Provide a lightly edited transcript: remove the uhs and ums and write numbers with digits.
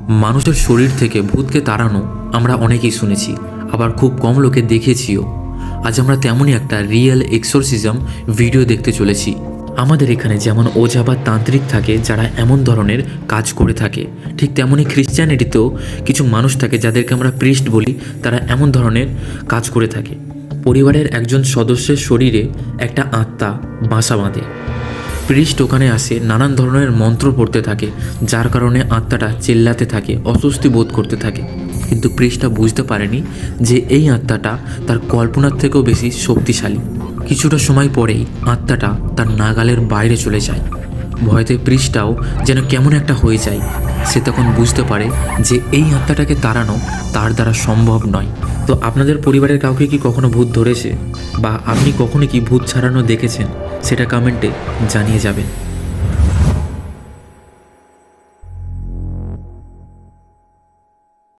মানুষের শরীর থেকে ভূতকে তাড়ানো আমরা অনেকেই শুনেছি, আবার খুব কম লোকে দেখেছিও। আজ আমরা তেমনই একটা রিয়েল এক্সোরসিজম ভিডিও দেখতে চলেছি। আমাদের এখানে যেমন ওঝা বা তান্ত্রিক থাকে যারা এমন ধরনের কাজ করে থাকে, ঠিক তেমনই খ্রিস্টানিটিতেও কিছু মানুষ থাকে যাদেরকে আমরা প্রিস্ট বলি, তারা এমন ধরনের কাজ করে থাকে। পরিবারের একজন সদস্যের শরীরে একটা আত্মা বাসা বাঁধে। প্রিস্ট ওখানে আসে, নানান ধরনের মন্ত্র পড়তে থাকে, যার কারণে আত্মাটা চিল্লাতে থাকে, অস্বস্তি বোধ করতে থাকে। কিন্তু প্রিস্টটা বুঝতে পারেনি যে এই আত্মাটা তার কল্পনার থেকেও বেশি শক্তিশালী। কিছুটা সময় পরেই আত্মাটা তার নাগালের বাইরে চলে যায়। ভয়তে প্রিস্টটাও যেন কেমন একটা হয়ে যায়। সে তখন বুঝতে পারে যে এই আত্মাটাকে তাড়ানো তার দ্বারা সম্ভব নয়। তো আপনাদের পরিবারের কাউকে কি কখনো ভূত ধরেছে, বা আপনি কখনো কি ভূত ছাড়ানো দেখেছেন, সেটা কমেন্টে জানিয়ে যাবেন।